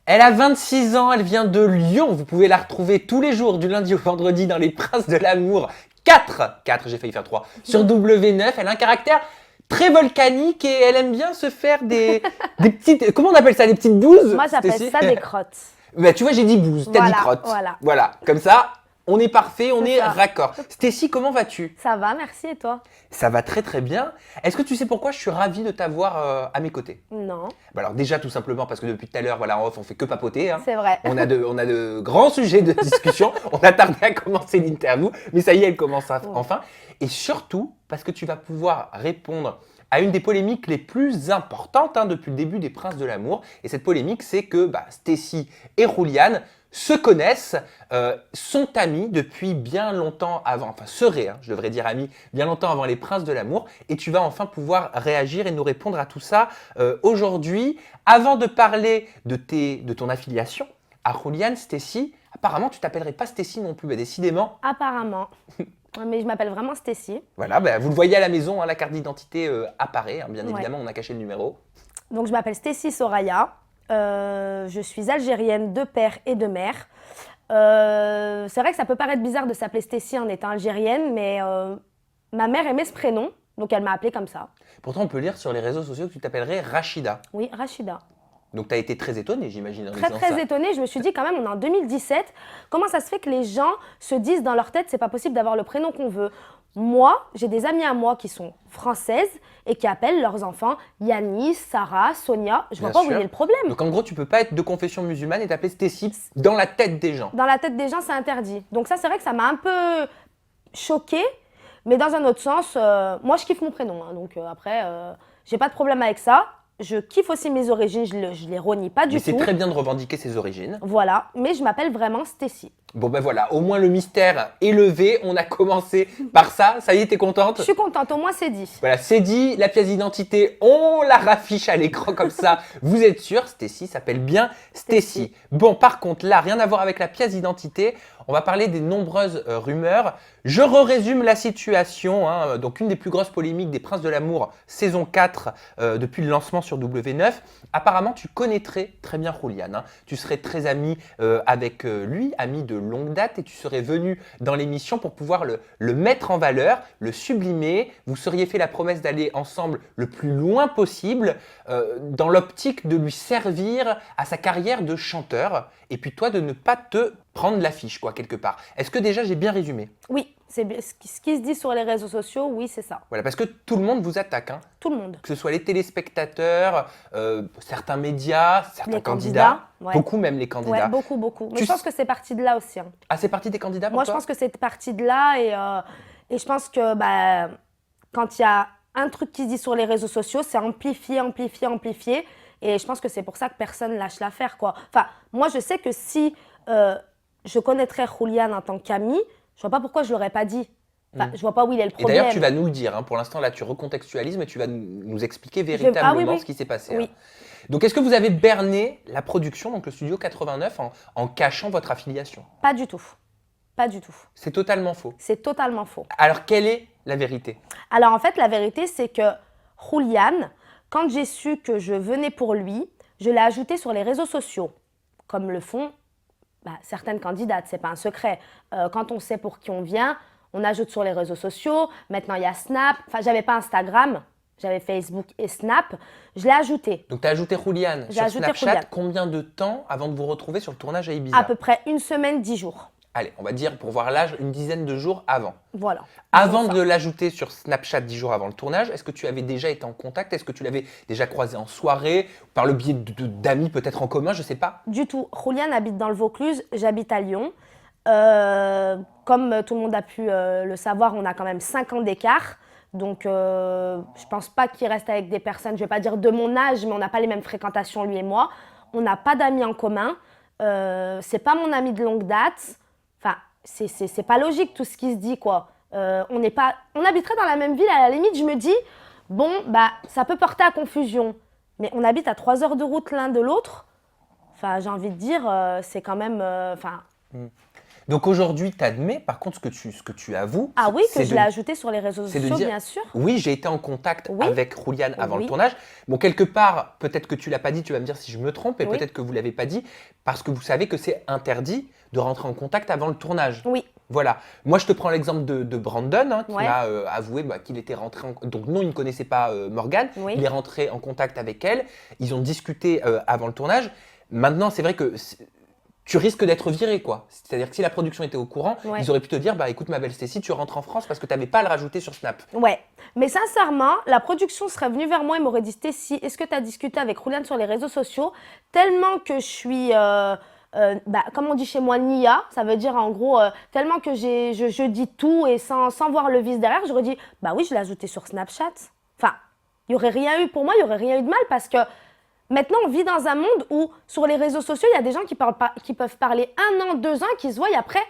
Elle a 26 ans, elle vient de Lyon. Vous pouvez la retrouver tous les jours, du lundi au vendredi, dans Les Princes de l'amour. 4, j'ai failli faire 3, sur W9. Elle a un caractère très volcanique et elle aime bien se faire des petites... Comment on appelle ça, des petites bouses? Moi, j'appelle ça des crottes. Bah, tu vois, j'ai dit bouse, t'as dit crotte. Voilà, comme ça, on est parfait, on est raccord. Stécie, comment vas-tu? Ça va, merci, et toi? Ça va très très bien. Est-ce que tu sais pourquoi je suis ravi de t'avoir à mes côtés? Non. Bah alors déjà, tout simplement parce que depuis tout à l'heure, voilà, en off, on fait que papoter. Hein. C'est vrai. On a de grands sujets de discussion. On a tardé à commencer l'interview, mais ça y est, elle commence enfin. Et surtout, parce que tu vas pouvoir répondre à une des polémiques les plus importantes depuis le début des Princes de l'amour. Et cette polémique, c'est que Stécie et Rouliane se connaissent, sont amis depuis bien longtemps avant, enfin seraient, je devrais dire amis, bien longtemps avant les Princes de l'amour. Et tu vas enfin pouvoir réagir et nous répondre à tout ça aujourd'hui. Avant de parler de ton affiliation à Rouliane, Stécie, apparemment tu t'appellerais pas Stécie non plus, décidément. Apparemment. Mais je m'appelle vraiment Stécie. Voilà, vous le voyez à la maison, la carte d'identité apparaît, bien évidemment, on a caché le numéro. Donc je m'appelle Stécie Soraya, je suis algérienne de père et de mère. C'est vrai que ça peut paraître bizarre de s'appeler Stécie en étant algérienne, mais ma mère aimait ce prénom, donc elle m'a appelée comme ça. Pourtant, on peut lire sur les réseaux sociaux que tu t'appellerais Rachida. Oui, Rachida. Donc, tu as été très étonnée, j'imagine. Très étonnée. Je me suis dit, quand même, on est en 2017. Comment ça se fait que les gens se disent dans leur tête, c'est pas possible d'avoir le prénom qu'on veut? Moi, j'ai des amies à moi qui sont françaises et qui appellent leurs enfants Yanis, Sarah, Sonia. Je vois pas où il est le problème. Donc, en gros, tu peux pas être de confession musulmane et t'appeler Stécie dans la tête des gens. Dans la tête des gens, c'est interdit. Donc ça, c'est vrai que ça m'a un peu choquée. Mais dans un autre sens, moi, je kiffe mon prénom. Donc après, j'ai pas de problème avec ça. Je kiffe aussi mes origines, je les renie pas du tout. Mais c'est très bien de revendiquer ses origines. Voilà, mais je m'appelle vraiment Stécie. Bon voilà, au moins le mystère est levé, on a commencé par ça. Ça y est, t'es contente? Je suis contente, au moins c'est dit. Voilà, c'est dit, la pièce d'identité, on la raffiche à l'écran comme ça. Vous êtes sûr, Stécie s'appelle bien Stécie. Bon, par contre, là, rien à voir avec la pièce d'identité. On va parler des nombreuses rumeurs. Je résume la situation. Donc, une des plus grosses polémiques des Princes de l'amour, saison 4, depuis le lancement sur W9. Apparemment, tu connaîtrais très bien Rouliane. Tu serais très ami avec lui, ami de longue date, et tu serais venu dans l'émission pour pouvoir le mettre en valeur, le sublimer. Vous seriez fait la promesse d'aller ensemble le plus loin possible, dans l'optique de lui servir à sa carrière de chanteur, et puis toi de ne pas te prendre l'affiche, quelque part. Est-ce que déjà j'ai bien résumé? Oui, c'est ce qui se dit sur les réseaux sociaux, oui, c'est ça. Voilà, parce que tout le monde vous attaque. Tout le monde. Que ce soit les téléspectateurs, certains médias, certains candidats, beaucoup même les candidats. Ouais, beaucoup. Mais je pense que c'est parti de là aussi. Ah, c'est parti des candidats pour Moi, toi? je pense que c'est parti de là et je pense que quand il y a un truc qui se dit sur les réseaux sociaux, c'est amplifié. Et je pense que c'est pour ça que personne lâche l'affaire, Enfin, moi, je sais que si je connaîtrais Rouliane en tant qu'amie, je vois pas pourquoi je l'aurais pas dit. Enfin, je vois pas où il est le problème. Et d'ailleurs, tu vas nous le dire. Pour l'instant, là, tu recontextualises, mais tu vas nous expliquer véritablement ce qui s'est passé. Oui. Donc, est-ce que vous avez berné la production, donc le Studio 89, en cachant votre affiliation? Pas du tout. Pas du tout. C'est totalement faux. C'est totalement faux. Alors, quelle est la vérité? Alors, en fait, la vérité, c'est que Rouliane, quand j'ai su que je venais pour lui, je l'ai ajouté sur les réseaux sociaux, comme le font certaines candidates, c'est pas un secret. Quand on sait pour qui on vient, on ajoute sur les réseaux sociaux. Maintenant, il y a Snap. Enfin, j'avais pas Instagram, j'avais Facebook et Snap. Je l'ai ajouté. Donc, tu as ajouté Rouliane sur Snapchat. Rouliane. Combien de temps avant de vous retrouver sur le tournage à Ibiza? À peu près 1 semaine, 10 jours. Allez, on va dire, pour voir l'âge, une dizaine de jours avant. Voilà. Avant de l'ajouter sur Snapchat 10 jours avant le tournage, est-ce que tu avais déjà été en contact? Est-ce que tu l'avais déjà croisé en soirée? Par le biais d'amis peut-être en commun, je ne sais pas. Du tout. Rouliane habite dans le Vaucluse, j'habite à Lyon. Comme tout le monde a pu le savoir, on a quand même 5 ans d'écart. Donc, je ne pense pas qu'il reste avec des personnes, je ne vais pas dire de mon âge, mais on n'a pas les mêmes fréquentations, lui et moi. On n'a pas d'amis en commun. C'est pas mon ami de longue date. Enfin, c'est pas logique tout ce qui se dit, on habiterait dans la même ville, à la limite, je me dis, bon, ça peut porter à confusion. Mais on habite à 3 heures de route l'un de l'autre. Enfin, j'ai envie de dire, c'est quand même... Donc aujourd'hui, tu admets, par contre, ce que tu avoues, Ah oui, que c'est je de- l'ai ajouté sur les réseaux c'est de sociaux, dire- bien sûr. Oui, j'ai été en contact Oui. avec Rouliane avant le Oui. tournage. Bon, quelque part, peut-être que tu l'as pas dit, tu vas me dire si je me trompe, et Oui. peut-être que vous l'avez pas dit, parce que vous savez que c'est interdit de rentrer en contact avant le tournage. Oui, Voilà. Moi, je te prends l'exemple de Brandon, qui Ouais. m'a avoué qu'il était rentré Donc non, il ne connaissait pas Morgane. Oui. Il est rentré en contact avec elle. Ils ont discuté avant le tournage. Maintenant, c'est vrai que tu risques d'être viré, quoi. C'est-à-dire que si la production était au courant, Ouais. ils auraient pu te dire, écoute, ma belle Stécie, tu rentres en France parce que tu n'avais pas à le rajouter sur Snap. ouais. Mais sincèrement, la production serait venue vers moi et m'aurait dit Stécie, est-ce que tu as discuté avec Rouliane sur les réseaux sociaux? Tellement que je suis, comme on dit chez moi, nia, ça veut dire en gros, tellement que je dis tout et sans voir le vice derrière, j'aurais dit bah oui, je l'ai ajouté sur Snapchat. Enfin, il n'y aurait rien eu pour moi, il n'y aurait rien eu de mal parce que maintenant, on vit dans un monde où, sur les réseaux sociaux, il y a des gens qui peuvent parler 1 an, 2 ans, qui se voient après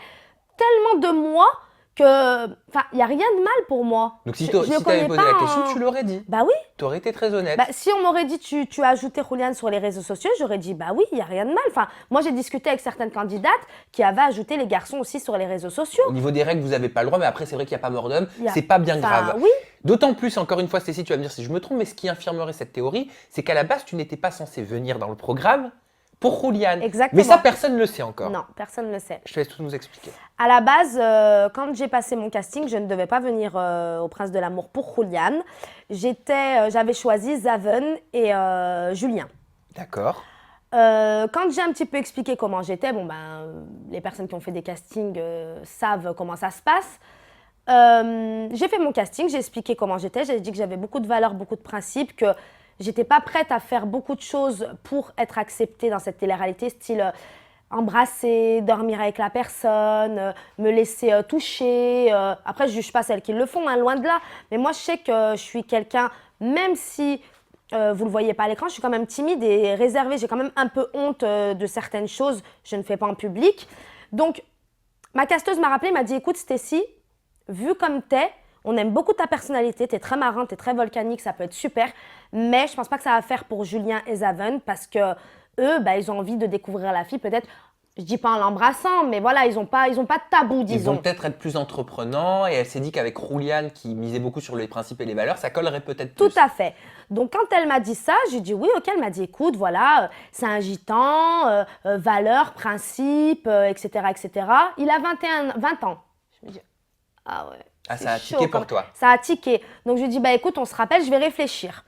tellement de mois que. Enfin, il n'y a rien de mal pour moi. Donc si Je tu le avais connais posé la pas question, en- tu l'aurais dit. Bah oui. Tu aurais été très honnête. Si on m'aurait dit tu as ajouté Rouliane sur les réseaux sociaux, j'aurais dit bah oui, il n'y a rien de mal. Enfin, moi, j'ai discuté avec certaines candidates qui avaient ajouté les garçons aussi sur les réseaux sociaux. Au niveau des règles, vous n'avez pas le droit, mais après, c'est vrai qu'il n'y a pas mort d'homme. Il y a- C'est pas bien Enfin, grave. oui. D'autant plus, encore une fois, Stécie, tu vas me dire si je me trompe, mais ce qui infirmerait cette théorie, c'est qu'à la base, tu n'étais pas censé venir dans le programme pour Rouliane. Exactement. Mais ça, personne ne le sait encore. Non, personne ne le sait. Je te laisse tout nous expliquer. À la base, quand j'ai passé mon casting, je ne devais pas venir au Prince de l'Amour pour Rouliane. J'avais choisi Zaven et Julien. D'accord. Quand j'ai un petit peu expliqué comment j'étais, les personnes qui ont fait des castings savent comment ça se passe. J'ai fait mon casting, j'ai expliqué comment j'étais, j'ai dit que j'avais beaucoup de valeurs, beaucoup de principes, que j'étais pas prête à faire beaucoup de choses pour être acceptée dans cette télé-réalité, style embrasser, dormir avec la personne, me laisser toucher. Après, je juge pas celles qui le font, hein, loin de là. Mais moi, je sais que je suis quelqu'un, même si vous le voyez pas à l'écran, je suis quand même timide et réservée. J'ai quand même un peu honte de certaines choses. Je ne fais pas en public. Donc, ma casteuse m'a rappelé, m'a dit, écoute Stécie, vu comme t'es, on aime beaucoup ta personnalité, t'es très marin, t'es très volcanique, ça peut être super. Mais je pense pas que ça va faire pour Julien et Zaven parce que eux, ils ont envie de découvrir la fille peut-être. Je dis pas en l'embrassant, mais voilà, ils ont pas de tabou, Ils disons. vont peut-être être plus entreprenants et elle s'est dit qu'avec Rouliane, qui misait beaucoup sur les principes et les valeurs, ça collerait peut-être plus. Tout à fait. Donc, quand elle m'a dit ça, j'ai dit oui, ok. Elle m'a dit, écoute, voilà, c'est un gitan, valeurs, principes, etc., etc. Il a 20 ans. Je me dis, ah ouais. Ah, c'est ça a chaud, tiqué quand pour toi. Ça a tiqué. Donc, je lui ai dit, écoute, on se rappelle, je vais réfléchir.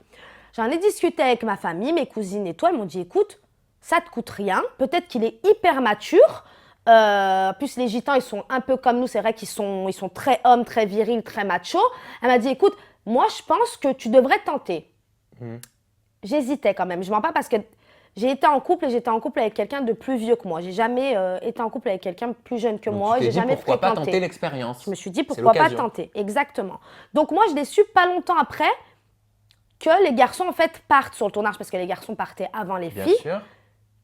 J'en ai discuté avec ma famille, mes cousines et tout. Elles m'ont dit, écoute, ça te coûte rien. Peut-être qu'il est hyper mature. Plus les gitans, ils sont un peu comme nous. C'est vrai qu'ils sont très hommes, très virils, très machos. Elle m'a dit, écoute, moi, je pense que tu devrais tenter. J'hésitais quand même. Je mens pas parce que j'ai été en couple et j'étais en couple avec quelqu'un de plus vieux que moi. J'ai jamais été en couple avec quelqu'un de plus jeune que Donc, moi. tu t'es J'ai dit, jamais pourquoi pas fréquenté. tenter l'expérience. Je me suis dit, C'est pourquoi pas l'occasion. tenter. Exactement. Donc, moi, je l'ai su pas longtemps après que les garçons, en fait, partent sur le tournage parce que les garçons partaient avant les Bien filles. sûr.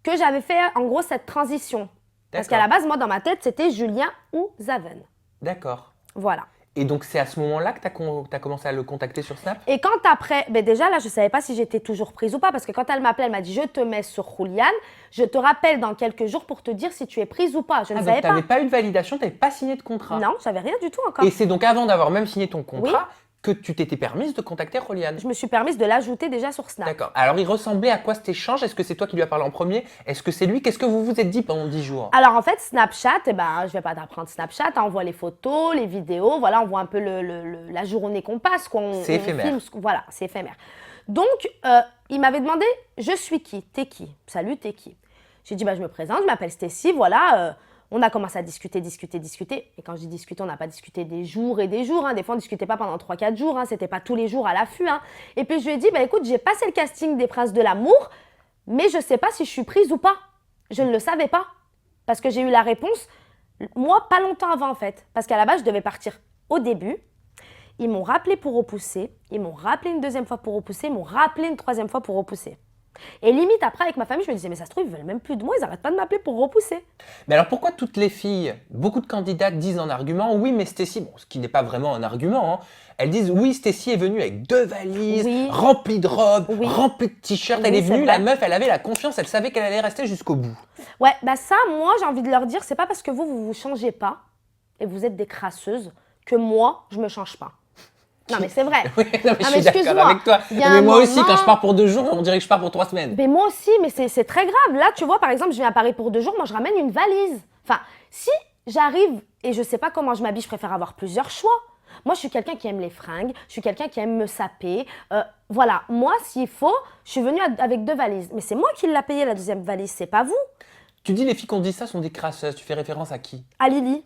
Que j'avais fait, en gros, cette transition. Parce qu'à la base, moi, dans ma tête, c'était Julien ou Zaven. D'accord. Voilà. Et donc, c'est à ce moment-là que tu as commencé à le contacter sur Snap? Et quand après, déjà là, je ne savais pas si j'étais toujours prise ou pas, parce que quand elle m'appelait, elle m'a dit, je te mets sur Rouliane, je te rappelle dans quelques jours pour te dire si tu es prise ou pas. Je ne Ah, savais donc tu pas. n'avais pas eu de validation, tu n'avais pas signé de contrat. Non, j'avais rien du tout encore. Et c'est donc avant d'avoir même signé ton contrat que tu t'étais permise de contacter Rouliane. Je me suis permise de l'ajouter déjà sur Snap. D'accord. Alors, il ressemblait à quoi cet échange? Est-ce que c'est toi qui lui as parlé en premier? Est-ce que c'est lui? Qu'est-ce que vous vous êtes dit pendant 10 jours? Alors en fait, Snapchat, je vais pas t'apprendre Snapchat, on voit les photos, les vidéos, voilà, on voit un peu la journée qu'on passe, quoi. C'est éphémère. Voilà, c'est éphémère. Donc, il m'avait demandé, je suis qui? T'es qui? Salut, t'es qui? J'ai dit, je me présente, je m'appelle Stécie, voilà. On a commencé à discuter. Et quand je dis discuter, on n'a pas discuté des jours et des jours. Hein. Des fois, on ne discutait pas pendant 3-4 jours. Hein. C'était pas tous les jours à l'affût. Hein. Et puis, je lui ai dit, écoute, j'ai passé le casting des Princes de l'Amour, mais je ne sais pas si je suis prise ou pas. Je ne le savais pas. Parce que j'ai eu la réponse, moi, pas longtemps avant, en fait. Parce qu'à la base, je devais partir au début. Ils m'ont rappelé pour repousser. Ils m'ont rappelé une deuxième fois pour repousser. Ils m'ont rappelé une troisième fois pour repousser. Et limite, après, avec ma famille, je me disais, mais ça se trouve, ils veulent même plus de moi, ils n'arrêtent pas de m'appeler pour repousser. Mais alors pourquoi toutes les filles, beaucoup de candidates disent en argument, oui, mais Stécie, bon, ce qui n'est pas vraiment un argument, hein, elles disent, oui, Stécie est venue avec 2 valises, Oui. remplies de robes, Oui. remplies de t-shirts, elle Oui, est venue, c'est la vrai. meuf, elle avait la confiance, elle savait qu'elle allait rester jusqu'au bout. Ouais, bah ça, moi, j'ai envie de leur dire, c'est pas parce que vous changez pas et vous êtes des crasseuses que moi, je me change pas. Non, mais c'est vrai. Oui, non, mais je suis d'accord excuse-moi, avec toi. il y a Mais un moi aussi, moment- quand je pars pour 2 jours, on dirait que je pars pour 3 semaines. Mais moi aussi, mais c'est très grave. Là, tu vois, par exemple, je viens à Paris pour 2 jours, moi, je ramène une valise. Enfin, si j'arrive et je sais pas comment je m'habille, je préfère avoir plusieurs choix. Moi, je suis quelqu'un qui aime les fringues, je suis quelqu'un qui aime me saper. Voilà, moi, s'il faut, je suis venue avec 2 valises. Mais c'est moi qui l'ai payé, la deuxième valise, c'est pas vous. Tu dis les filles qu'on dit ça sont des crasseuses. Tu fais référence à qui? À Lily.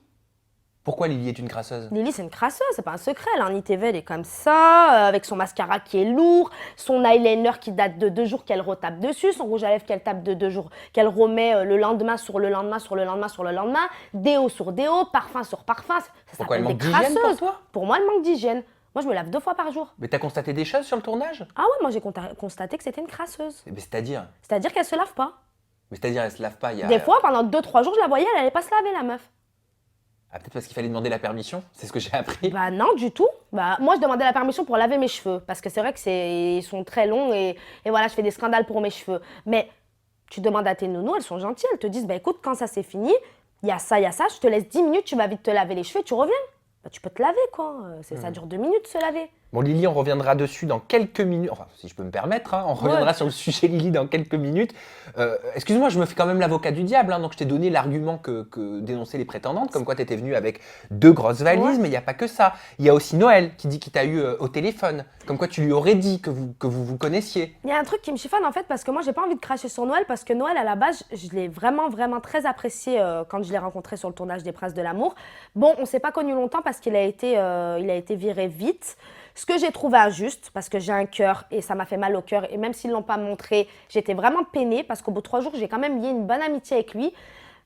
Pourquoi Lily est une crasseuse? Lily, c'est une crasseuse, c'est pas un secret. Elle, en ITV, elle est comme ça, avec son mascara qui est lourd, son eyeliner qui date de 2 jours qu'elle retape dessus, son rouge à lèvres qu'elle tape de 2 jours, qu'elle remet le lendemain sur le lendemain, sur le lendemain, sur le lendemain, déo sur déo, parfum sur parfum. Ça Pourquoi elle s'appelle manque des d'hygiène pour crasseuses. toi? Pour moi, elle manque d'hygiène. Moi, je me lave 2 fois par jour. Mais t'as constaté des choses sur le tournage? Ah ouais, moi, j'ai constaté que c'était une crasseuse. Mais c'est-à-dire? C'est-à-dire qu'elle se lave pas. Mais c'est-à-dire, elle se lave pas, il y a... Des fois, pendant 2-3 jours, je la voyais, elle allait pas se laver, la meuf. Ah, peut-être parce qu'il fallait demander la permission? C'est ce que j'ai appris. Bah non, du tout. Bah, moi, je demandais la permission pour laver mes cheveux. Parce que c'est vrai ils sont très longs et voilà, je fais des scandales pour mes cheveux. Mais tu demandes à tes nounous, elles sont gentilles. Elles te disent, bah écoute, quand ça c'est fini, il y a ça, je te laisse 10 minutes, tu vas vite te laver les cheveux, tu reviens. Bah, tu peux te laver, quoi. Ça dure 2 minutes, se laver. Bon, Lily, on reviendra dessus dans quelques minutes. Enfin, si je peux me permettre, hein, on reviendra sur le sujet Lily dans quelques minutes. Excuse-moi, je me fais quand même l'avocat du diable. Hein, donc, je t'ai donné l'argument que dénonçaient les prétendantes, comme quoi tu étais venue avec 2 grosses valises, Ouais. mais il n'y a pas que ça. Il y a aussi Noël qui dit qu'il t'a eu au téléphone, comme quoi tu lui aurais dit que vous connaissiez. Il y a un truc qui me chiffonne, en fait, parce que moi, j'ai pas envie de cracher sur Noël, parce que Noël, à la base, je l'ai vraiment, vraiment très apprécié quand je l'ai rencontré sur le tournage des Princes de l'amour. Bon, on s'est pas connus longtemps parce qu'il a été viré vite. Ce que j'ai trouvé injuste, parce que j'ai un cœur et ça m'a fait mal au cœur. Et même s'ils ne l'ont pas montré, j'étais vraiment peinée parce qu'au bout de 3 jours, j'ai quand même lié une bonne amitié avec lui.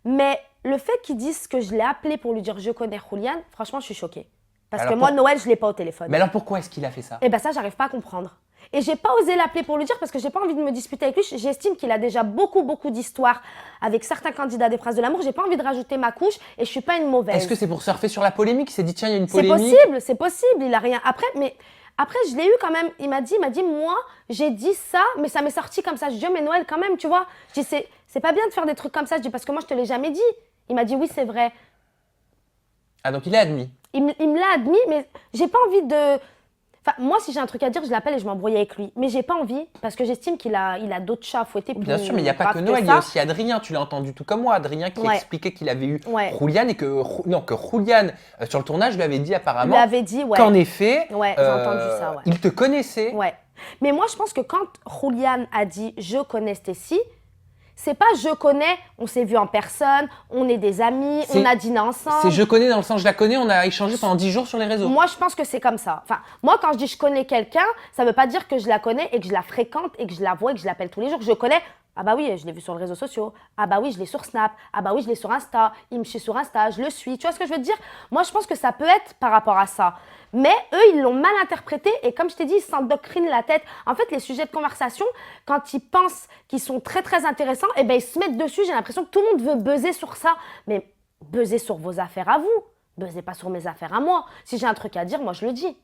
Mais le fait qu'ils disent que je l'ai appelé pour lui dire je connais Julian, franchement, je suis choquée. Parce Alors que moi, Noël, je ne l'ai pas au téléphone. Mais alors pourquoi est-ce qu'il a fait ça? Et ben ça, j'arrive pas à comprendre. Et j'ai pas osé l'appeler pour lui dire parce que j'ai pas envie de me disputer avec lui. J'estime qu'il a déjà beaucoup d'histoires avec certains candidats des Princes de l'amour. J'ai pas envie de rajouter ma couche et je suis pas une mauvaise. Est-ce que c'est pour surfer sur la polémique? Il s'est dit tiens, il y a une C'est polémique. c'est possible, il a rien. Après, je l'ai eu quand même. Il m'a dit, moi, j'ai dit ça, mais ça m'est sorti comme ça. Je dis, mais Noël, quand même, tu vois. Je dis, c'est pas bien de faire des trucs comme ça. Je dis, parce que moi, je te l'ai jamais dit. Il m'a dit, oui, c'est vrai. Ah, donc il est admis. Il me l'a admis, mais j'ai pas envie de. Enfin, moi, si j'ai un truc à dire, je l'appelle et je m'embrouille avec lui. Mais j'ai pas envie, parce que j'estime qu'il a d'autres chats à fouetter. Bien sûr, mais il n'y a pas grave que Noël, il y ça. a aussi Adrien, tu l'as entendu tout comme moi. Adrien qui Ouais. expliquait qu'il avait eu Ouais. Julian et que Julian, sur le tournage, lui avait dit Il apparemment lui avait dit, ouais. qu'en effet, Ouais, j'ai entendu ça, ouais. il te connaissait. Ouais. Mais moi, je pense que quand Julian a dit je connais Stécie, c'est pas je connais, on s'est vu en personne, on est des amis, on a dîné ensemble. C'est je connais dans le sens je la connais, on a échangé pendant 10 jours sur les réseaux. Moi, je pense que c'est comme ça. Enfin, moi, quand je dis je connais quelqu'un, ça veut pas dire que je la connais et que je la fréquente et que je la vois et que je l'appelle tous les jours. Je connais. Ah bah oui, je l'ai vu sur les réseaux sociaux. Ah bah oui, je l'ai sur Snap. Ah bah oui, je l'ai sur Insta. Il me suit sur Insta, je le suis. Tu vois ce que je veux te dire? Moi, je pense que ça peut être par rapport à ça. Mais eux, ils l'ont mal interprété et comme je t'ai dit, ils s'endoctrinent la tête. En fait, les sujets de conversation, quand ils pensent qu'ils sont très très intéressants, eh ben ils se mettent dessus. J'ai l'impression que tout le monde veut buzzer sur ça. Mais buzzer sur vos affaires à vous. Buzzer pas sur mes affaires à moi. Si j'ai un truc à dire, moi je le dis.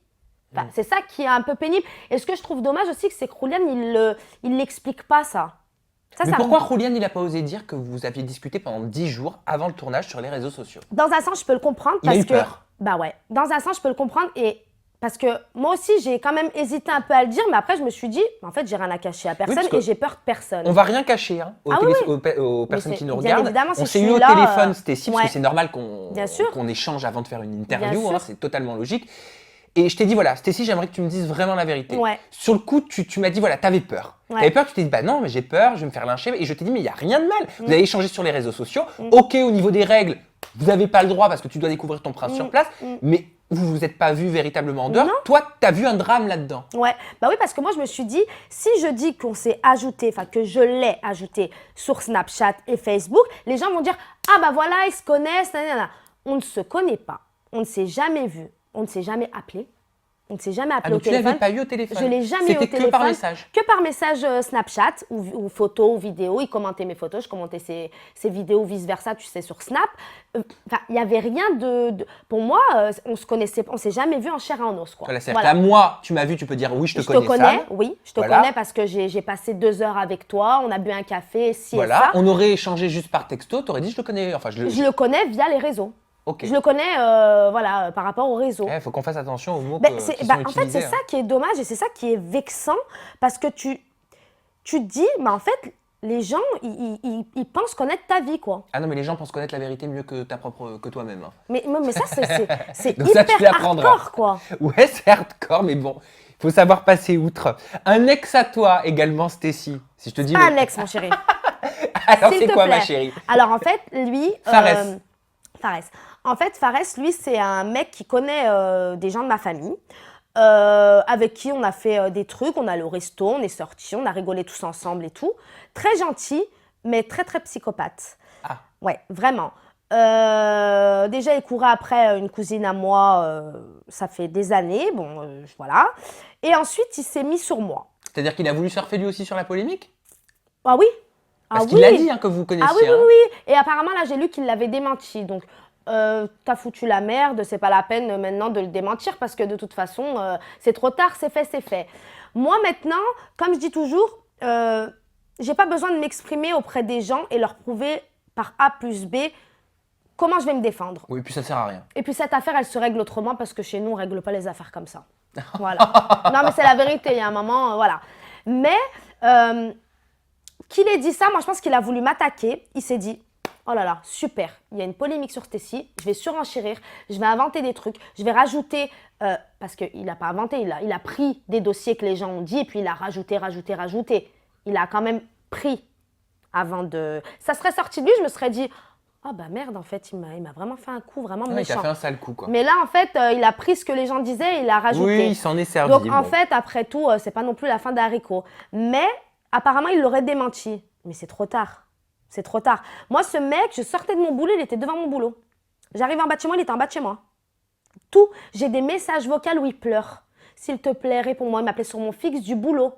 Enfin, c'est ça qui est un peu pénible. Et ce que je trouve dommage aussi, c'est que Julian, il l'explique pas ça. Mais pourquoi Julian, il n'a pas osé dire que vous aviez discuté pendant 10 jours avant le tournage sur les réseaux sociaux? Dans un sens, je peux le comprendre. Il a eu peur. Bah ouais. Dans un sens, je peux le comprendre. Et parce que moi aussi, j'ai quand même hésité un peu à le dire. Mais après, je me suis dit, en fait, j'ai rien à cacher à personne et j'ai peur de personne. On va rien cacher hein, aux personnes qui nous regardent. Si on s'est eu au téléphone, Stécie, parce que c'est normal sûr. qu'on échange avant de faire une interview. Hein, c'est totalement logique. Et je t'ai dit, voilà, Stécie, j'aimerais que tu me dises vraiment la vérité. Ouais. Sur le coup, tu m'as dit, voilà, t'avais peur. Ouais. T'avais peur, tu t'es dit, bah non, mais j'ai peur, je vais me faire lyncher. Et je t'ai dit, mais il n'y a rien de mal. Vous avez échangé sur les réseaux sociaux. Ok, au niveau des règles, vous n'avez pas le droit parce que tu dois découvrir ton prince sur place. Mais vous vous êtes pas vu véritablement en dehors. Non. Toi, t'as vu un drame là-dedans. Ouais, bah oui, parce que moi, je me suis dit, si je dis qu'on s'est ajouté, enfin que je l'ai ajouté sur Snapchat et Facebook, les gens vont dire, ah bah voilà, ils se connaissent, nanana. On ne se connaît pas, on ne s'est jamais vu, on ne s'est jamais appelé. On ne s'est jamais Ah, appelé au donc tu l'avais téléphone. pas eu au téléphone. Je l'ai jamais eu au C'était que téléphone. par message. Que par message Snapchat ou photos ou vidéos. Il commentait mes photos, je commentais ses vidéos, vice-versa, tu sais, sur Snap. Enfin, il n'y avait rien de... Pour moi, on se connaissait, on s'est jamais vu en chair et en os, quoi. Voilà, c'est-à-dire que là, moi, tu m'as vu, tu peux dire oui, je te connais, Sam. Oui, je te Voilà. connais parce que j'ai passé 2 heures avec toi, on a bu un café, ci et Voilà, ça. on aurait échangé juste par texto, tu aurais dit je le connais. Enfin, Je le connais via les réseaux. Ok. Je le connais voilà, par rapport aux réseaux. Il faut qu'on fasse attention aux mots Ben, qui en sont fait, utilisés. c'est ça qui est dommage et c'est ça qui est vexant parce que tu te dis, mais en fait, les gens, ils pensent connaître ta vie, quoi. Ah non, mais les gens pensent connaître la vérité mieux que toi-même. Hein. Mais ça, c'est Donc ça, tu hyper l'apprendras. hardcore, quoi. Ouais, c'est hardcore, mais bon, il faut savoir passer outre. Un ex à toi également, Stacy. Si je te dis. Pas un ex, mon chéri. Alors, S'il c'est te quoi, ma plaît. chérie? Alors, en fait, lui... Fares. Fares. En fait, Fares, lui, c'est un mec qui connaît des gens de ma famille, avec qui on a fait des trucs, on allé au resto, on est sortis, on a rigolé tous ensemble et tout. Très gentil, mais très, très psychopathe. Ah. Ouais, vraiment. Déjà, il courait après une cousine à moi, ça fait des années, bon, voilà. Et ensuite, il s'est mis sur moi. C'est-à-dire qu'il a voulu surfer lui aussi sur la polémique? Ah oui? Parce Ah qu'il oui. a dit hein, que vous connaissiez. Ah oui, oui, hein. oui. Et apparemment, là, j'ai lu qu'il l'avait démenti. Donc, t'as foutu la merde, c'est pas la peine maintenant de le démentir parce que de toute façon, c'est trop tard, c'est fait, c'est fait. Moi, maintenant, comme je dis toujours, j'ai pas besoin de m'exprimer auprès des gens et leur prouver par A plus B comment je vais me défendre. Oui, puis ça sert à rien. Et puis, cette affaire, elle se règle autrement parce que chez nous, on règle pas les affaires comme ça. Voilà. Non, mais c'est la vérité. Il y a un moment, voilà. Mais... qu'il ait dit ça, moi je pense qu'il a voulu m'attaquer. Il s'est dit, oh là là, super, il y a une polémique sur Stacy, je vais surenchérir, je vais inventer des trucs, je vais rajouter, parce qu'il n'a pas inventé, il a pris des dossiers que les gens ont dit et puis il a rajouté. Il a quand même pris avant de... Ça serait sorti de lui, je me serais dit, oh bah merde, en fait, il m'a vraiment fait un coup vraiment Ouais, il méchant. t'a fait un sale coup, quoi. Mais là, en fait, il a pris ce que les gens disaient et il a rajouté. Oui, il s'en est servi. Donc, en bon. fait, après tout, c'est pas non plus la fin d'haricot. Mais, apparemment, il l'aurait démenti. Mais c'est trop tard. C'est trop tard. Moi, ce mec, je sortais de mon boulot, il était devant mon boulot. J'arrive en bas de chez moi, il était en bas de chez moi. Tout. J'ai des messages vocaux où il pleure. S'il te plaît, réponds-moi. Il m'appelait sur mon fixe du boulot.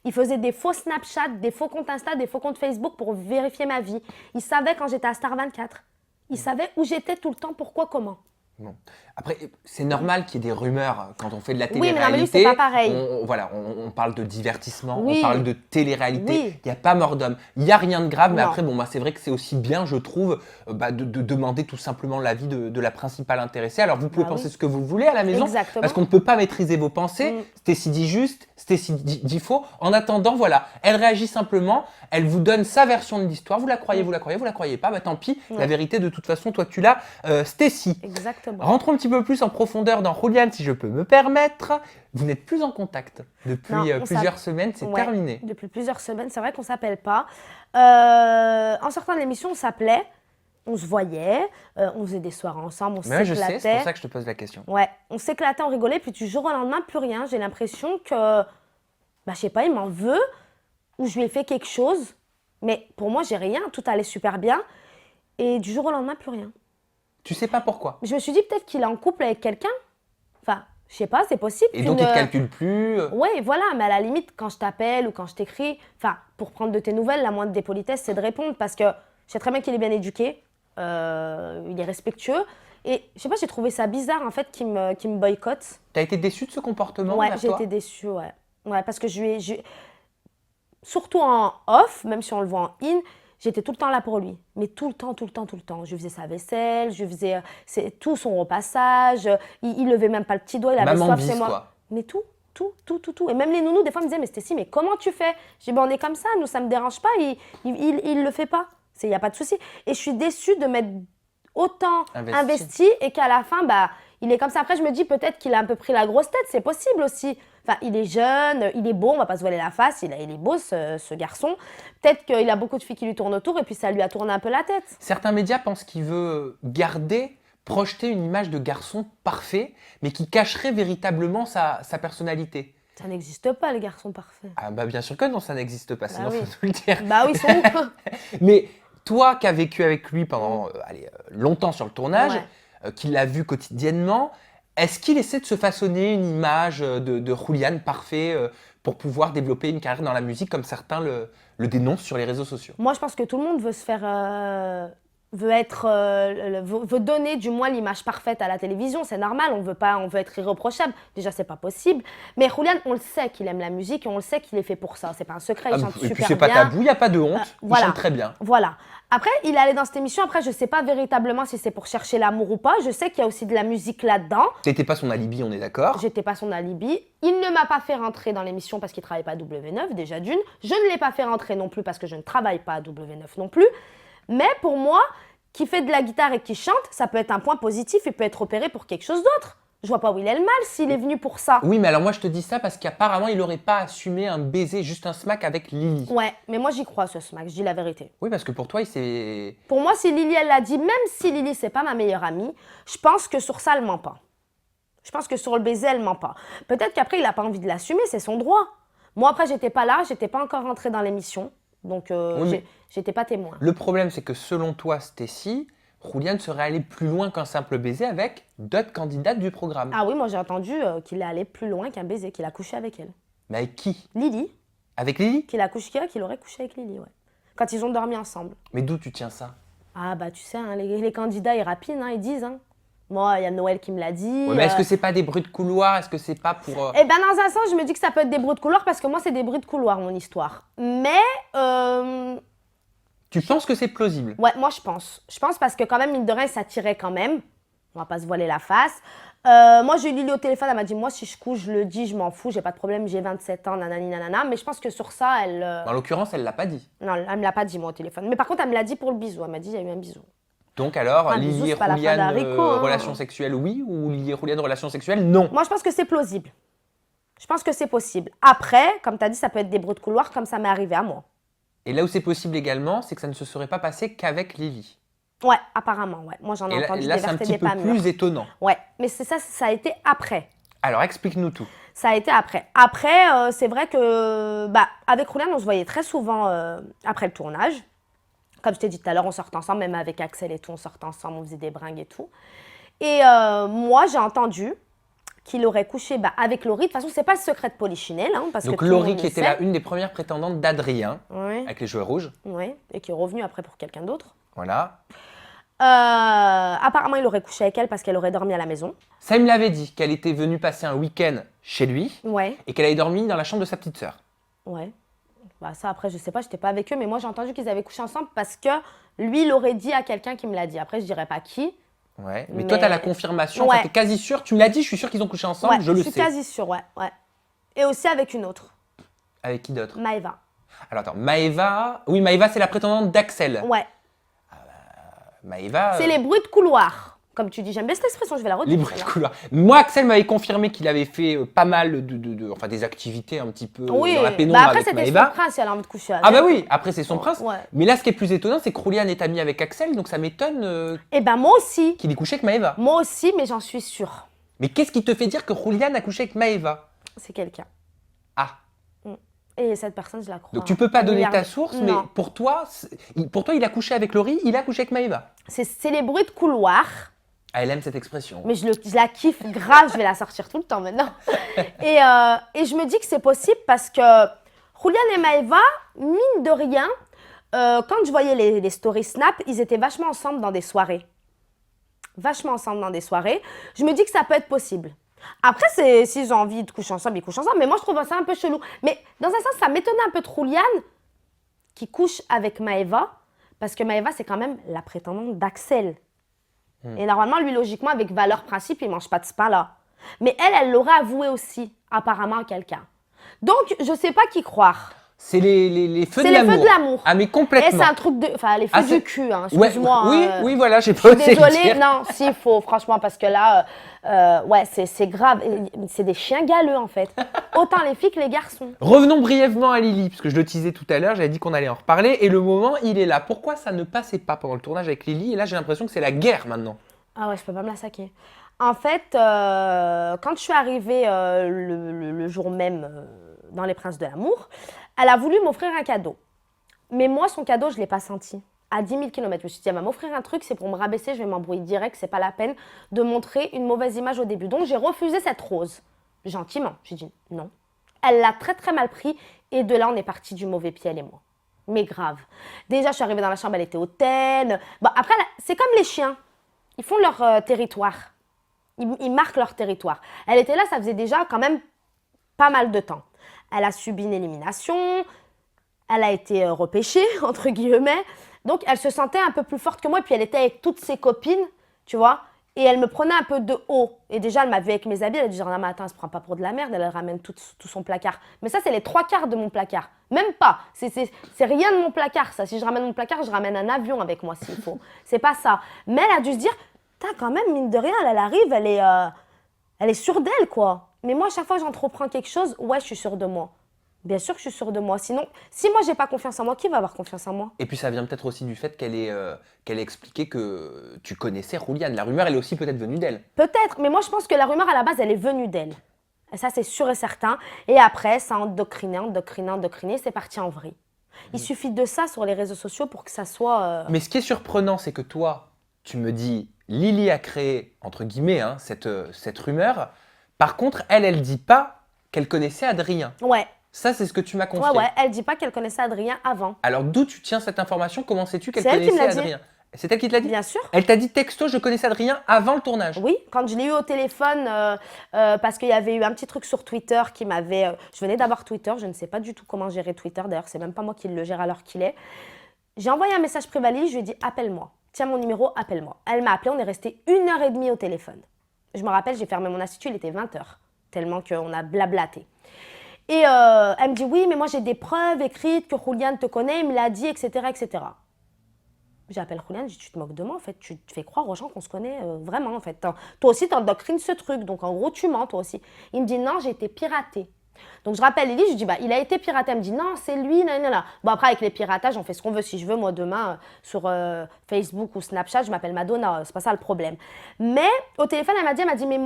Il faisait des faux Snapchat, des faux comptes Insta, des faux comptes Facebook pour vérifier ma vie. Il savait quand j'étais à Star 24. Il savait où j'étais tout le temps, pourquoi, comment. Bon. Après, c'est normal qu'il y ait des rumeurs quand on fait de la Oui, mais télé-réalité. non, mais lui, c'est pas pareil. On parle de divertissement, Oui. on parle de télé-réalité. Oui. Il n'y a pas mort d'homme. Il n'y a rien de grave, mais Non. après, bon, moi, c'est vrai que c'est aussi bien, je trouve, de demander tout simplement l'avis de la principale intéressée. Alors, vous pouvez Bah penser oui. ce que vous voulez à la maison, Exactement. parce qu'on ne peut pas maîtriser vos pensées. Stacy dit juste, Stacy dit faux. En attendant, voilà, elle réagit simplement, elle vous donne sa version de l'histoire. Vous la croyez, vous la croyez pas, bah tant pis. La vérité, de toute façon, toi, tu l'as, Stacy. Exactement. Rentrons un petit peu plus en profondeur dans Juliane, si je peux me permettre. Vous n'êtes plus en contact depuis Non, on plusieurs semaines, c'est Ouais, terminé. Depuis plusieurs semaines, c'est vrai qu'on ne s'appelle pas. En sortant de l'émission, on s'appelait, on se voyait, on faisait des soirées ensemble, on Mais ouais, je sais, s'éclatait. c'est pour ça que je te pose la question. Ouais, on s'éclatait, on rigolait, puis du jour au lendemain, plus rien. J'ai l'impression que, bah, je sais pas, il m'en veut, ou je lui ai fait quelque chose. Mais pour moi, j'ai rien, tout allait super bien. Et du jour au lendemain, plus rien. Tu sais pas pourquoi. Je me suis dit peut-être qu'il est en couple avec quelqu'un. Enfin, je sais pas, c'est possible. Et donc il te calcule plus. Oui, voilà, mais à la limite, quand je t'appelle ou quand je t'écris, enfin, pour prendre de tes nouvelles, la moindre des politesses, c'est de répondre parce que je sais très bien qu'il est bien éduqué, il est respectueux. Et je sais pas, j'ai trouvé ça bizarre en fait qu'il me boycotte. T'as été déçue de ce comportement Ouais, envers j'ai toi été déçue, ouais. Ouais, parce que surtout en off, même si on le voit en in, j'étais tout le temps là pour lui. Mais tout le temps. Je faisais sa vaisselle, je faisais tout son repassage. Il levait même pas le petit doigt, il avait Maman soif bis, chez moi. quoi. Mais tout. Et même les nounous, des fois, me disaient, mais Stécie, mais comment tu fais? Je dis, ben, on est comme ça, nous, ça me dérange pas, il le fait pas. Il n'y a pas de souci. Et je suis déçue de m'être autant investi et qu'à la fin, bah, il est comme ça. Après, je me dis peut-être qu'il a un peu pris la grosse tête, c'est possible aussi. Enfin, il est jeune, il est beau, on va pas se voiler la face, il est beau ce garçon. Peut-être qu'il a beaucoup de filles qui lui tournent autour et puis ça lui a tourné un peu la tête. Certains médias pensent qu'il veut projeter une image de garçon parfait, mais qui cacherait véritablement sa personnalité. Ça n'existe pas, les garçons parfaits. Ah bah bien sûr que non, ça n'existe pas, sinon oui. faut tout le dire. Bah oui, ils sont où? Mais toi qui as vécu avec lui pendant longtemps sur le tournage, Ouais. qui l'a vu quotidiennement, Est-ce qu'il essaie de se façonner une image de Julian parfait pour pouvoir développer une carrière dans la musique comme certains le dénoncent sur les réseaux sociaux? Moi, je pense que tout le monde veut se faire, veut donner du moins l'image parfaite à la télévision. C'est normal, on veut pas, on veut être irréprochable. Déjà, c'est pas possible. Mais Julian, on le sait qu'il aime la musique et on le sait qu'il est fait pour ça. C'est pas un secret, il chante Et puis super c'est pas bien. tabou, il n'y a pas de honte, il voilà. chante très bien. Voilà. Après, il est allé dans cette émission. Après, je sais pas véritablement si c'est pour chercher l'amour ou pas. Je sais qu'il y a aussi de la musique là-dedans. T'étais pas son alibi, on est d'accord. J'étais pas son alibi. Il ne m'a pas fait rentrer dans l'émission parce qu'il travaille pas à W9, déjà d'une. Je ne l'ai pas fait rentrer non plus parce que je ne travaille pas à W9 non plus. Mais pour moi, qui fait de la guitare et qui chante, ça peut être un point positif. Il peut être opéré pour quelque chose d'autre. Je vois pas où il est le mal s'il est venu pour ça. Oui, mais alors moi je te dis ça parce qu'apparemment il aurait pas assumé un baiser, juste un smack avec Lily. Ouais, mais moi j'y crois ce smack, je dis la vérité. Oui, parce que pour toi, il s'est... Pour moi, si Lily elle l'a dit, même si Lily c'est pas ma meilleure amie, je pense que sur ça elle ment pas. Je pense que sur le baiser elle ment pas. Peut-être qu'après il a pas envie de l'assumer, c'est son droit. Moi après j'étais pas là, j'étais pas encore rentrée dans l'émission, donc Oui, mais j'étais pas témoin. Le problème, c'est que selon toi, Stécie, Julian serait allé plus loin qu'un simple baiser avec d'autres candidates du programme. Ah oui, moi j'ai entendu qu'il est allé plus loin qu'un baiser, qu'il a couché avec elle. Mais avec qui? Lily, Avec Lily? qu'il aurait couché avec Lily, ouais. Quand ils ont dormi ensemble. Mais d'où tu tiens ça? Ah bah tu sais, hein, les candidats ils rapinent, hein, ils disent. Hein. Moi, il y a Noël qui me l'a dit. Ouais, mais est-ce que c'est pas des bruits de couloir? Est-ce que c'est pas pour... Eh ben dans un sens, je me dis que ça peut être des bruits de couloir parce que moi c'est des bruits de couloir mon histoire. Mais Tu penses que c'est plausible? ouais, moi je pense. Je pense parce que quand même, mine de rien, ça tirait quand même. On va pas se voiler la face. Moi, j'ai eu Lily au téléphone, elle m'a dit, moi, si je couche, je le dis, je m'en fous, j'ai pas de problème, j'ai 27 ans, nanani, nanana. Mais je pense que sur ça, elle... En l'occurrence, elle l'a pas dit. Non, elle me l'a pas dit, moi, au téléphone. Mais par contre, elle me l'a dit pour le bisou. Elle m'a dit, il y a eu un bisou. Donc alors, Un bisou, Lily et c'est pas la fin Julian, d'un haricot, hein. relation sexuelle, oui, ou Lily et Julian, relation sexuelle, non. Moi, je pense que c'est plausible. Je pense que c'est possible. Après, comme tu as dit, ça peut être des bruits de couloir comme ça m'est arrivé à moi. Et là où c'est possible également, c'est que ça ne se serait pas passé qu'avec Lily. Ouais, apparemment, ouais. Moi, j'en ai Et entendu là des c'est un vertes et petit des peu pas mûres. plus étonnant. Ouais, mais c'est ça, ça a été après. Alors explique-nous tout. Ça a été après. Après, c'est vrai que bah, avec Julian, on se voyait très souvent après le tournage. Comme je t'ai dit tout à l'heure, on sortait ensemble, même avec Axel et tout, on sortait ensemble, on faisait des bringues et tout. Et moi, j'ai entendu qu'il aurait couché avec Laurie. De toute façon, c'est pas le secret de Polichinelle. Hein, parce Donc que tout le Laurie monde qui le était sait. là, une des premières prétendantes d'Adrien, Ouais, avec les cheveux rouges. ouais, et qui est revenu après pour quelqu'un d'autre. Voilà. Apparemment, il aurait couché avec elle parce qu'elle aurait dormi à la maison. Ça, il me l'avait dit, qu'elle était venue passer un week-end chez lui Ouais, et qu'elle avait dormi dans la chambre de sa petite sœur. ouais. Bah ça, après, je sais pas, j'étais pas avec eux, mais moi, j'ai entendu qu'ils avaient couché ensemble parce que lui, il aurait dit à quelqu'un qui me l'a dit. Après, je dirais pas qui. Ouais. Mais toi, Mais- tu as la confirmation, Ouais. enfin, t'es quasi sûre. Tu me l'as dit, je suis sûre qu'ils ont couché ensemble, Ouais, je le suis sais. quasi sûre, ouais, ouais. Et aussi avec une autre, Avec qui d'autre? Maëva. Alors attends, Maëva. Oui, Maëva, c'est la prétendante d'Axel. Ouais, Maëva. c'est les bruits de couloir. Comme tu dis, j'aime bien cette expression, je vais la redire. Les bruits de celle-là. couloir. Moi, Axel m'avait confirmé qu'il avait fait pas mal enfin, des activités un petit peu Oui, dans la pénombre bah après, avec c'était son Maëva. prince, si elle a envie de coucher avec. Ah bah oui, après c'est son Ouais, prince. ouais. Mais là, ce qui est plus étonnant, c'est que Julian est ami avec Axel, donc ça m'étonne Eh ben moi aussi. qu'il ait couché avec Maëva. Moi aussi, mais j'en suis sûre. Mais qu'est-ce qui te fait dire que Julian a couché avec Maëva? C'est quelqu'un. Ah, Et cette personne, je la crois. donc tu peux pas donner ta milliard- source, mais Non. pour toi, il a couché avec Laurie, il a couché avec Maëva. C'est les bruits de couloir. Ah, elle aime cette expression. Mais je la kiffe grave, je vais la sortir tout le temps maintenant. Et je me dis que c'est possible parce que Julian et Maëva, mine de rien, quand je voyais les stories Snap, ils étaient vachement ensemble dans des soirées. Vachement ensemble dans des soirées. Je me dis que ça peut être possible. Après, s'ils ont envie de coucher ensemble, ils couchent ensemble. Mais moi, je trouve ça un peu chelou. Mais dans un sens, ça m'étonnait un peu de Julian qui couche avec Maëva. Parce que Maëva, c'est quand même la prétendante d'Axel. Et normalement, lui, logiquement, avec valeur principe, il ne mange pas de ce pain-là. Mais elle l'aurait avoué aussi, apparemment, à quelqu'un. Donc, je ne sais pas qui croire. C'est les feux de C'est les l'amour. feux de l'amour. Ah, mais Et complètement. c'est un truc de... Enfin, les feux Ah, c'est- du cul, hein, Ouais, excuse-moi. oui, hein. oui, voilà, j'ai Je pas suis osé le désolée, dire. non, s'il faut, franchement, parce que là, ouais, c'est grave. C'est des chiens galeux, en fait. Autant les filles que les garçons. Revenons brièvement à Lily, parce que je le teasais tout à l'heure, j'avais dit qu'on allait en reparler, et le moment, il est là. Pourquoi ça ne passait pas pendant le tournage avec Lily? Et là, j'ai l'impression que c'est la guerre maintenant. Ah ouais, je peux pas me la saquer. En fait, quand je suis arrivée le jour même dans Les Princes de l'amour, elle a voulu m'offrir un cadeau. Mais moi, son cadeau, je ne l'ai pas senti. à 10 000 km. Je me suis dit, elle va m'offrir un truc, c'est pour me rabaisser, je vais m'embrouiller direct, c'est pas la peine de montrer une mauvaise image au début. Donc j'ai refusé cette rose, gentiment. J'ai dit non. Elle l'a très très mal pris et de là on est parti du mauvais pied, elle et moi. Mais grave. Déjà je suis arrivée dans la chambre, elle était hautaine. Bon, après c'est comme les chiens, ils font leur territoire. Ils marquent leur territoire. Elle était là, ça faisait déjà quand même pas mal de temps. Elle a subi une élimination, elle a été repêchée, entre guillemets. Donc, elle se sentait un peu plus forte que moi. Et puis, elle était avec toutes ses copines, tu vois. Et elle me prenait un peu de haut. Et déjà, elle m'a vue avec mes habits. Elle a dit, non, mais attends, elle se prend pas pour de la merde. Elle ramène tout son placard. Mais ça, c'est les 3/4 de mon placard. Même pas. C'est rien de mon placard, ça. Si je ramène mon placard, je ramène un avion avec moi, s'il faut. C'est pas ça. Mais elle a dû se dire, quand même, mine de rien, elle arrive, elle est sûre d'elle, quoi. Mais moi, à chaque fois que j'entreprends quelque chose, ouais, je suis sûre de moi. Bien sûr que je suis sûre de moi. Sinon, si moi, j'ai pas confiance en moi, qui va avoir confiance en moi? Et puis ça vient peut-être aussi du fait qu'elle ait expliqué que tu connaissais Rouliane. La rumeur, elle est aussi peut-être venue d'elle. Peut-être, mais moi, je pense que la rumeur, à la base, elle est venue d'elle. Et ça, c'est sûr et certain. Et après, ça a endoctriné, c'est parti en vrille. Il suffit de ça sur les réseaux sociaux pour que ça soit… Mais ce qui est surprenant, c'est que toi, tu me dis, Lily a créé, entre guillemets, hein, cette rumeur. Par contre, elle dit pas qu'elle connaissait Adrien. Ouais. Ça, c'est ce que tu m'as confié. Ouais, elle dit pas qu'elle connaissait Adrien avant. Alors, d'où tu tiens cette information? Comment sais-tu qu'elle C'est elle qui me connaissait l'a dit. Adrien? C'est elle qui te l'a dit? Bien sûr. Elle t'a dit texto, je connaissais Adrien avant le tournage. Oui, quand je l'ai eu au téléphone, parce qu'il y avait eu un petit truc sur Twitter qui m'avait… je venais d'avoir Twitter, je ne sais pas du tout comment gérer Twitter. D'ailleurs, c'est même pas moi qui le gère à l'heure qu'il est. J'ai envoyé un message privé à Lily, je lui ai dit « Appelle-moi. Tiens mon numéro, appelle-moi. » Elle m'a appelé, on est resté 1h30 au téléphone. Je me rappelle, j'ai fermé mon institut, il était 20h, tellement qu'on a blablaté. Et elle me dit, oui, mais moi j'ai des preuves écrites que Rouliane te connaît, il me l'a dit, etc., etc. J'appelle Rouliane, je dis, tu te moques de moi, en fait, tu te fais croire aux gens qu'on se connaît vraiment, en fait. Toi aussi, t'endoctrines ce truc, donc en gros, tu mens, toi aussi. Il me dit, non, j'ai été piratée. Donc je rappelle Lily, je dis, il a été piraté. Elle me dit, non, c'est lui, nanana. Bon, après, avec les piratages, on fait ce qu'on veut. Si je veux, moi, demain, sur Facebook ou Snapchat, je m'appelle Madonna, c'est pas ça le problème. Mais au téléphone, elle m'a dit, mais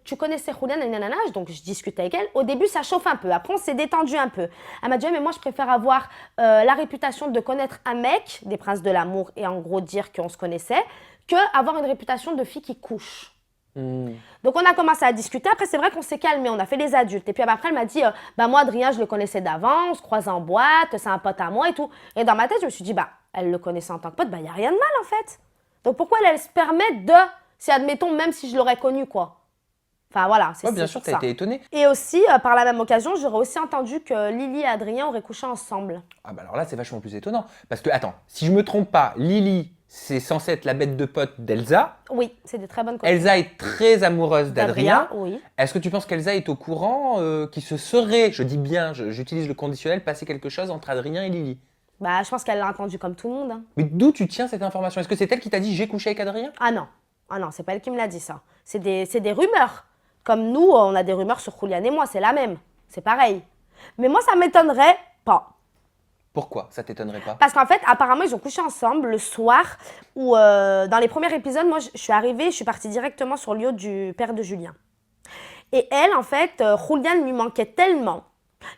tu connaissais Rouliane, nanana. Donc je discute avec elle. Au début, ça chauffe un peu. Après, on s'est détendu un peu. Elle m'a dit, mais moi, je préfère avoir la réputation de connaître un mec, des princes de l'amour, et en gros dire qu'on se connaissait, que avoir une réputation de fille qui couche. Donc on a commencé à discuter. Après, c'est vrai qu'on s'est calmé, on a fait les adultes. Et puis après, elle m'a dit, moi, Adrien, je le connaissais d'avant, on se croisait en boîte, c'est un pote à moi et tout. Et dans ma tête, je me suis dit, elle le connaissait en tant que pote, il n'y a rien de mal en fait. Donc pourquoi elle se permet si admettons, même si je l'aurais connu, quoi. Enfin voilà, c'est ça. Bien sûr, tu as été étonnée. Et aussi, par la même occasion, j'aurais aussi entendu que Lily et Adrien auraient couché ensemble. Ah alors là, c'est vachement plus étonnant. Parce que, attends, si je me trompe pas, Lily, c'est censé être la bête de pote d'Elsa. Oui, c'est des très bonnes copines. Elsa est très amoureuse d'Adrien. Oui. Est-ce que tu penses qu'Elsa est au courant qu'il se serait, je dis bien, j'utilise le conditionnel, passé quelque chose entre Adrien et Lily? Je pense qu'elle l'a entendu comme tout le monde. Hein. Mais d'où tu tiens cette information? Est-ce que c'est elle qui t'a dit j'ai couché avec Adrien? Ah non, c'est pas elle qui me l'a dit ça. C'est des rumeurs. Comme nous, on a des rumeurs sur Rouliane et moi, c'est la même. C'est pareil. Mais moi, ça m'étonnerait pas. Pourquoi ça t'étonnerait pas? Parce qu'en fait, apparemment, ils ont couché ensemble le soir où, dans les premiers épisodes, moi, je suis arrivée, je suis partie directement sur le lieu du père de Julien. Et elle, en fait, Rouliane lui manquait tellement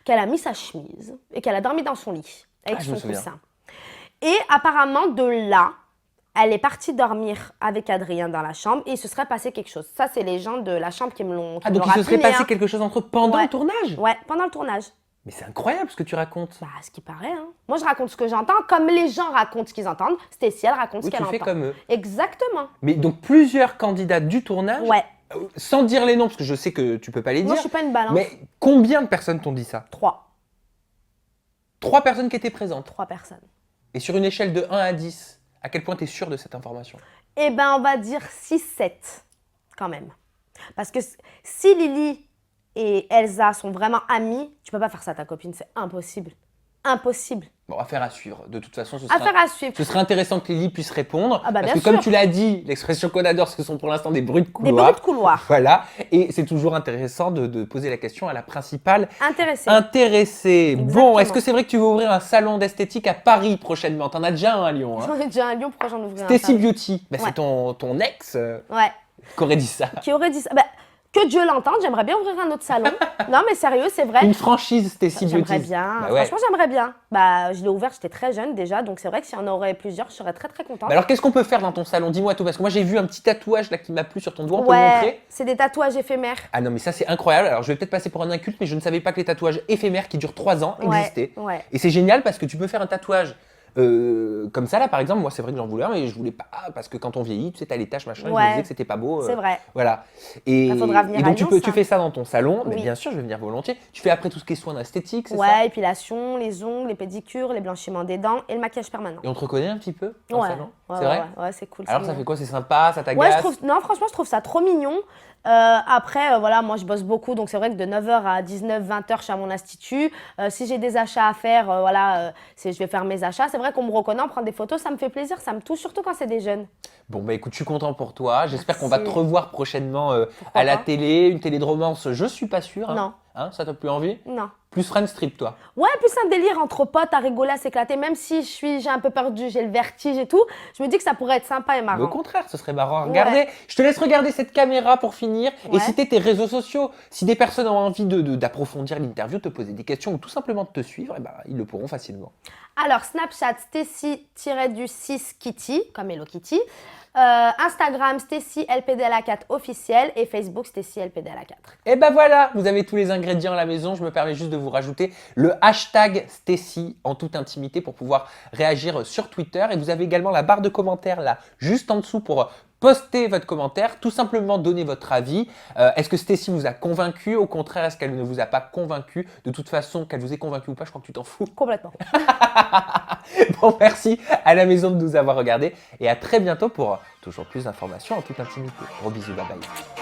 qu'elle a mis sa chemise et qu'elle a dormi dans son lit avec son coussin. Et apparemment, de là, elle est partie dormir avec Adrien dans la chambre et il se serait passé quelque chose. Ça, c'est les gens de la chambre qui me l'ont raconté. Donc il se serait passé quelque chose entre eux pendant le tournage? Ouais, pendant le tournage. Mais c'est incroyable ce que tu racontes. Ce qui paraît. Hein. Moi, je raconte ce que j'entends, comme les gens racontent ce qu'ils entendent. Stécie, elle raconte ce qu'elle entend. Tu fais comme eux. Exactement. Mais donc plusieurs candidats du tournage, sans dire les noms, parce que je sais que tu peux pas les dire. Moi, je suis pas une balance. Mais combien de personnes t'ont dit ça? 3. 3 personnes qui étaient présentes? 3 personnes. Et sur une échelle de 1 à 10, à quel point tu es sûr de cette information? Eh ben, on va dire 6-7, quand même. Parce que si Lily et Elsa sont vraiment amies, tu peux pas faire ça à ta copine, c'est impossible. Impossible. Bon, affaire à suivre. De toute façon, ce serait intéressant que Lily puisse répondre. Parce que comme tu l'as dit, l'expression qu'on adore, ce sont pour l'instant des bruits de couloir. Des bruits de couloir. Voilà. Et c'est toujours intéressant de poser la question à la principale intéressée. Bon, est-ce que c'est vrai que tu veux ouvrir un salon d'esthétique à Paris prochainement? T'en as déjà un à Lyon. Hein? J'en ai déjà un à Lyon, pourquoi j'en ouvrirai un? Stécie Beauty. C'est ton ex qui aurait dit ça. Qui aurait dit ça. Que Dieu l'entende, j'aimerais bien ouvrir un autre salon. Non, mais sérieux, c'est vrai. Une franchise Stacy Beauty. J'aimerais bien. Bah ouais. Franchement, j'aimerais bien. Bah, je l'ai ouvert, j'étais très jeune déjà, donc c'est vrai que s'il y en aurait plusieurs, je serais très très contente. Bah alors, qu'est-ce qu'on peut faire dans ton salon? Dis-moi tout, parce que moi, j'ai vu un petit tatouage là qui m'a plu sur ton doigt. On peut le Ouais, montrer? c'est des tatouages éphémères. Ah non, mais ça, c'est incroyable. Alors, je vais peut-être passer pour un inculte, mais je ne savais pas que les tatouages éphémères qui durent 3 ans Ouais, existaient. ouais. Et c'est génial parce que tu peux faire un tatouage comme ça, là, par exemple. Moi, c'est vrai que j'en voulais un, mais je voulais pas parce que quand on vieillit, tu sais, t'as les taches, machin. Je me Ouais. disais que c'était pas beau. C'est vrai. Voilà. Et, Bah, faudra venir et à donc, Lyon, tu ça. fais ça dans ton salon. Mais Oui. bien sûr, je vais venir volontiers. Tu fais après tout ce qui est soins esthétiques, c'est ça? Ouais, épilation, les ongles, les pédicures, les blanchiments des dents et le maquillage permanent. Et on te reconnaît un petit peu dans Ouais, le salon? ouais, C'est vrai? ouais, c'est cool. Alors, c'est ça mignon. fait quoi? C'est sympa? Ça Ouais, t'agace? non, franchement, je trouve ça trop mignon. Après, voilà, moi, je bosse beaucoup, donc c'est vrai que de 9h à 19, 20h, je suis à mon institut. Si j'ai des achats à faire, voilà, je vais faire mes achats. C'est vrai qu'on me reconnaît, on prend des photos, ça me fait plaisir, ça me touche, surtout quand c'est des jeunes. Bon, bah écoute, je suis content pour toi. J'espère qu'on va te Merci. revoir prochainement Pourquoi à la pas. télé. Une télé de romance, je suis pas sûr. Hein. Non. Hein, ça t'a plus envie? Non. Plus Friends Strip, toi. Ouais, plus un délire entre potes à rigoler, à s'éclater. Même si j'ai un peu perdu, j'ai le vertige et tout, je me dis que ça pourrait être sympa et Mais au marrant. contraire, ce serait marrant à regarder. Je te laisse regarder cette caméra pour finir et Ouais. citer tes réseaux sociaux. Si des personnes ont envie d'approfondir l'interview, te poser des questions ou tout simplement de te suivre, eh ben, ils le pourront facilement. Alors, Snapchat, Stacy-du-6 Kitty, comme Hello Kitty. Instagram, Stacy LPDLA4 officiel. Et Facebook, Stacy LPDLA4. Et ben voilà, vous avez tous les ingrédients à la maison. Je me permets juste de vous rajouter le hashtag Stacy en toute intimité pour pouvoir réagir sur Twitter. Et vous avez également la barre de commentaires là, juste en dessous pour poster votre commentaire, tout simplement donner votre avis. Est-ce que Stacy vous a convaincu? Au contraire, est-ce qu'elle ne vous a pas convaincu? De toute façon, qu'elle vous ait convaincu ou pas, je crois que tu t'en fous. Complètement. Bon, merci à la maison de nous avoir regardés et à très bientôt pour toujours plus d'informations en toute intimité. Gros bisous, bye bye.